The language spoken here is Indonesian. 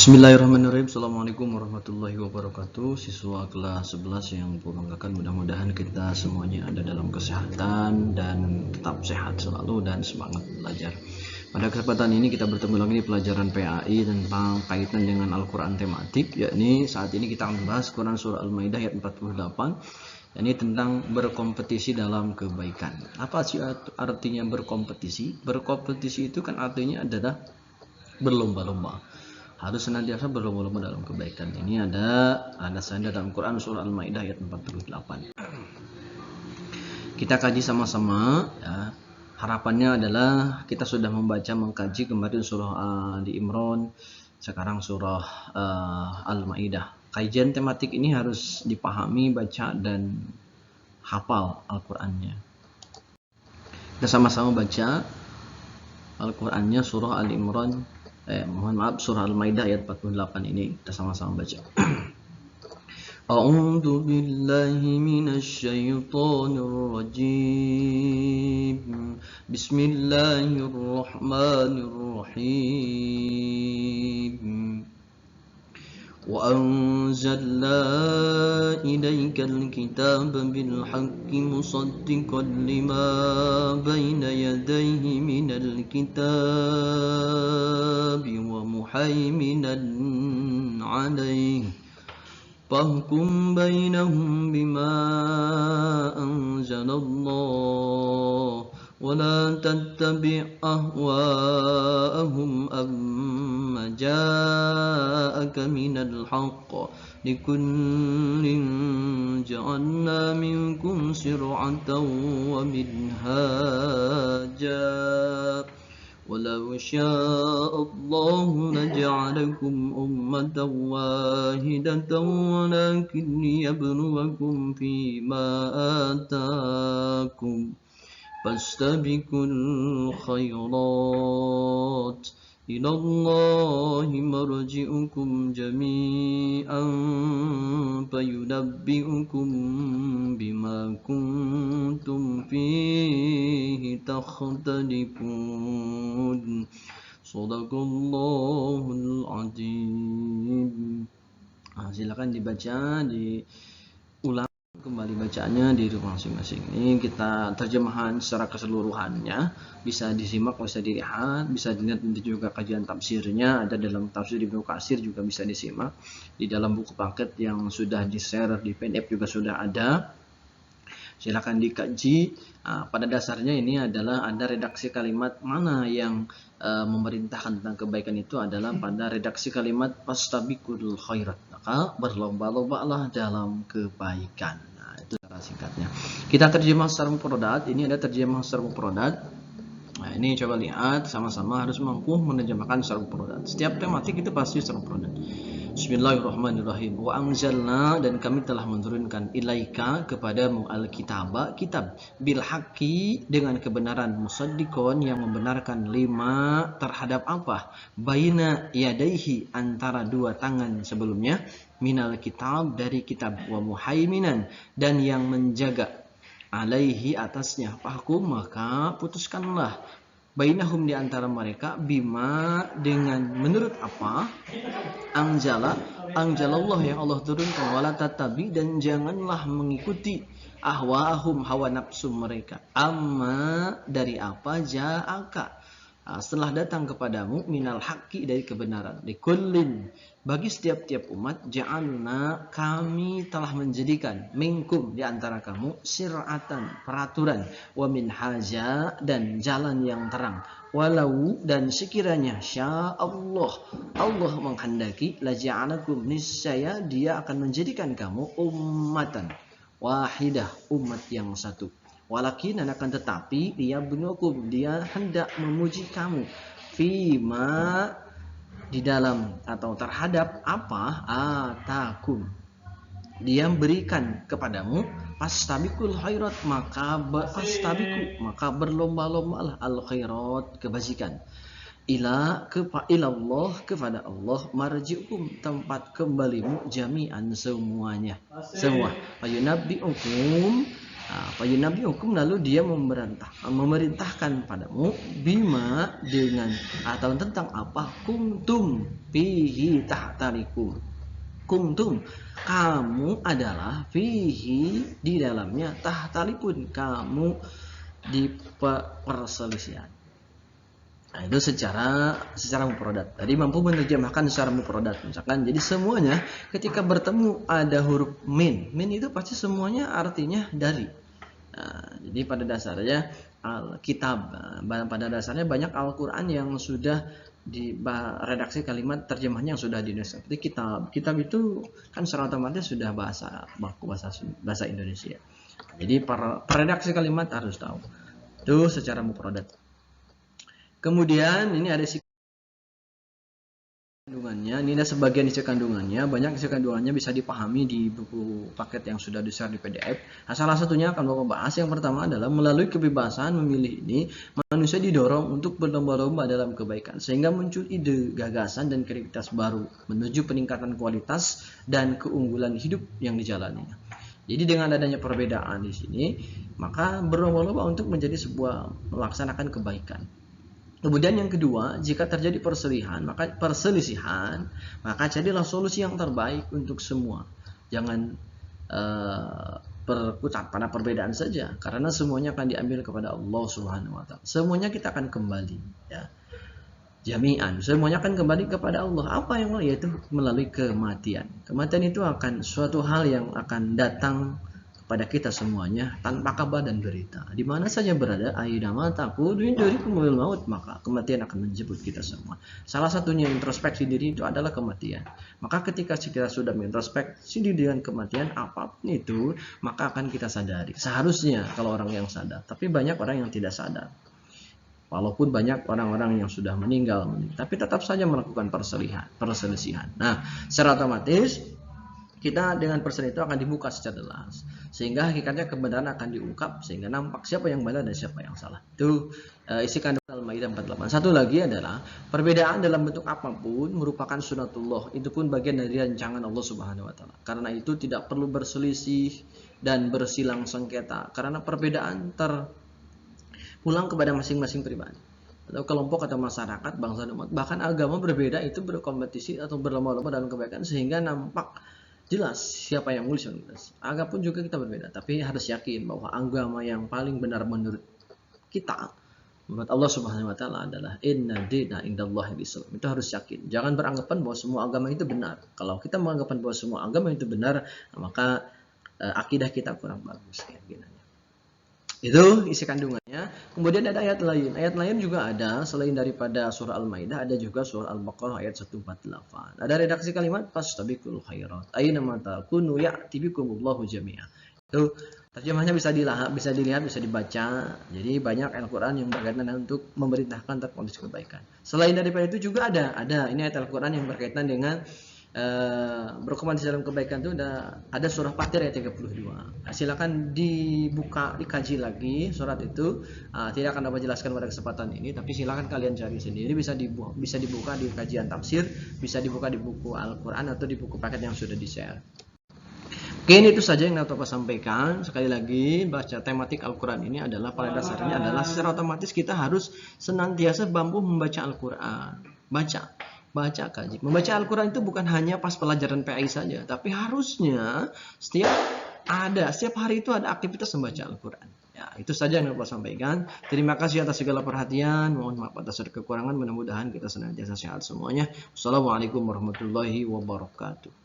Bismillahirrahmanirrahim. Assalamualaikum warahmatullahi wabarakatuh. Siswa kelas 11 yang kubanggakan, mudah-mudahan kita semuanya ada dalam kesehatan dan tetap sehat selalu dan semangat belajar. Pada kesempatan ini kita bertemu lagi di pelajaran PAI tentang kaitan dengan Al-Quran tematik, yakni saat ini kita akan membahas Quran Surah Al-Maidah ayat 48, yakni tentang berkompetisi dalam kebaikan. Apa sih artinya berkompetisi? Berkompetisi itu kan artinya adalah berlomba-lomba, harus senantiasa berlomba-lomba dalam kebaikan. Ini ada landasannya dalam Quran Surah Al-Maidah ayat 48. Kita kaji sama-sama ya. Harapannya adalah kita sudah mengkaji kemarin surah Ali Imran, sekarang surah Al-Maidah. Kajian tematik ini harus dipahami, baca dan hafal Al-Qur'annya. Kita sama-sama baca Al-Qur'annya surah Ali Imran, surah Al-Maidah ayat 48 ini kita sama-sama baca. A'udzu billahi minasyaitonir rajim. Bismillahirrahmanirrahim. Wa anzalna ilaikal kitaba bil haqqi musaddiqan lima baina yadayhi minal kitabi wa muhaiminan 'alaihi fahkum bainahum bima anzalallah wa la tattabi' ahwa'ahum amma ja'aka minal haqq likullin ja'alna minkum shir'atan wa minhaja walau syaa Allah laja'alakum ummatan wahidatan walakin liyabluwakum fima ataakum fastabiqul khairat ilallahi marji'ukum jami'an fayunabbi'ukum bima kuntum fihi takhtalifun. Shadaqallahul azim. Silakan dibaca, diulang kembali bacaannya di rumah masing-masing. Ini kita terjemahan secara keseluruhannya, bisa disimak, bisa dilihat, bisa dilihat juga kajian tafsirnya ada dalam tafsir Ibnu Katsir, juga bisa disimak di dalam buku paket yang sudah di-share di PDF juga sudah ada. Silakan dikaji. Pada dasarnya ini adalah ada redaksi kalimat mana yang memerintahkan tentang kebaikan, itu adalah pada redaksi kalimat fastabiqul khairat, maka berlomba-lombalah dalam kebaikan. Itu secara singkatnya. Kita terjemah secara mufradat. Ini ada terjemah secara mufradat. Nah, ini coba lihat sama-sama, harus mampu menerjemahkan secara mufradat. Setiap tematik itu pasti secara mufradat. Bismillahirrahmanirrahim. Wa anzalna, dan kami telah menurunkan, ilaika kepadamu, al-kitaba kitab, bil haqqi dengan kebenaran, musaddiqon yang membenarkan, lima terhadap apa, baina yadaihi antara dua tangan sebelumnya, minal kitab dari kitab, wa muhaiminan dan yang menjaga, alaihi atasnya, fahkum maka putuskanlah, bainahum di antara mereka, bima dengan menurut apa, anzalallah yang Allah turunkan, wala tatabi dan janganlah mengikuti, ahwaahum hawa nafsu mereka, amma dari apa, ja'aka setelah datang kepadamu, minal haqqi dari kebenaran, likullin bagi setiap-tiap umat, ja'alna kami telah menjadikan, minkum di antara kamu, syir'atan peraturan, wa minhaja dan jalan yang terang, walau dan sekiranya sya Allah menghendaki, laja'alakum niscaya dia akan menjadikan kamu ummatan wahidah, umat yang satu. Walakin akan tetapi dia benukum, dia hendak memuji kamu, fima di dalam atau terhadap apa, atakum dia berikan kepadamu, fastabiqul khairat maka berlomba-lombalah, al khairat kebajikan, ilallah kepada Allah, marji'ukum tempat kembalimu, jami'an semua, fayunabbi'ukum Nabi hukum lalu dia memerintahkan padamu bima dengan atau tentang apa kuntum fihi tahtalikum. Kuntum kamu adalah fihi di dalamnya tahtalipun kamu di perselisihan. Nah, itu secara mufradat. Tadi mampu menerjemahkan secara mufradat. Misalkan jadi semuanya ketika bertemu ada huruf min. Min itu pasti semuanya artinya dari. Nah, jadi pada dasarnya Alkitab. Pada dasarnya banyak Al-Qur'an yang sudah di redaksi kalimat terjemahnya yang sudah di Indonesia. Seperti kitab. Kitab itu kan secara otomatis sudah bahasa Indonesia. Jadi redaksi kalimat harus tahu. Itu secara mufradat. Kemudian ini ada isi kandungannya, ini ada sebagian isi kandungannya, banyak isi kandungannya bisa dipahami di buku paket yang sudah di-share di PDF. Nah, salah satunya akan Bapak bahas. Yang pertama adalah melalui kebebasan memilih ini, manusia didorong untuk berlomba-lomba dalam kebaikan, sehingga muncul ide, gagasan, dan kreativitas baru menuju peningkatan kualitas dan keunggulan hidup yang dijalaninya. Jadi dengan adanya perbedaan di sini, maka berlomba-lomba untuk menjadi sebuah melaksanakan kebaikan. Kemudian yang kedua, jika terjadi perselisihan, maka carilah solusi yang terbaik untuk semua. Jangan berkutat pada perbedaan saja, karena semuanya akan diambil kepada Allah Subhanahu wa taala. Semuanya kita akan kembali, ya. Jami'an, semuanya akan kembali kepada Allah. Apa yang yaitu melalui kematian. Kematian itu akan suatu hal yang akan datang pada kita semuanya tanpa kabar dan berita. Di mana saja berada, aidama takunu yudrikumul maut, maka kematian akan menjemput kita semua. Salah satunya introspeksi diri itu adalah kematian. Maka ketika kita sudah mengintrospeksi diri dengan kematian apapun itu, maka akan kita sadari. Seharusnya kalau orang yang sadar, tapi banyak orang yang tidak sadar. Walaupun banyak orang-orang yang sudah meninggal, tapi tetap saja melakukan perselisihan. Nah, secara otomatis kita dengan perselisihan itu akan dibuka secara jelas, sehingga hakikatnya kebenaran akan diungkap, sehingga nampak siapa yang benar dan siapa yang salah. Itu isi kandungan Al-Maidah 48. Satu lagi adalah perbedaan dalam bentuk apapun merupakan sunatullah. Itu pun bagian dari rancangan Allah Subhanahu wa taala. Karena itu tidak perlu berselisih dan bersilang sengketa, karena perbedaan terpulang kepada masing-masing pribadi atau kelompok atau masyarakat, bangsa dan umat, bahkan agama berbeda itu berkompetisi atau berlomba-lomba dalam kebaikan, sehingga nampak jelas siapa yang mulia. Agama pun juga kita berbeda, tapi harus yakin bahwa agama yang paling benar menurut kita, menurut Allah Subhanahu wa taala adalah inna dina indallahil Islam. Itu harus yakin. Jangan beranggapan bahwa semua agama itu benar. Kalau kita menganggapan bahwa semua agama itu benar, maka akidah kita kurang bagus keyakinannya. Itu isi kandungannya. Kemudian ada ayat lain. Ayat lain juga ada selain daripada surah Al-Maidah, ada juga surah Al-Baqarah ayat 148. Ada redaksi kalimat fastabiqul khairat. Aina ma takunu ya'ti bikumullahu jami'a. Itu terjemahnya bisa dilihat, bisa dibaca. Jadi banyak Al-Qur'an yang berkaitan untuk memerintahkan terhadap kebaikan. Selain daripada itu juga ada ini ayat Al-Qur'an yang berkaitan dengan berkomentar dalam kebaikan itu ada surah Fatir ayat 32. Silakan dibuka, dikaji lagi surat itu. Tidak akan dapat jelaskan pada kesempatan ini, tapi silakan kalian cari sendiri. Bisa dibuka di kajian tafsir, bisa dibuka di buku Al-Quran atau di buku paket yang sudah di-share. Oke, ini itu saja yang dapat saya sampaikan. Sekali lagi, baca tematik Al-Quran ini adalah pada dasarnya adalah secara otomatis kita harus senantiasa mampu membaca Al-Quran. Baca, kaji. Membaca Al-Quran itu bukan hanya pas pelajaran PAI saja, tapi harusnya setiap hari itu ada aktivitas membaca Al-Quran. Ya, itu saja yang dapat saya sampaikan. Terima kasih atas segala perhatian. Mohon maaf atas kekurangan. Mudah-mudahan kita senantiasa sehat semuanya. Wassalamualaikum warahmatullahi wabarakatuh.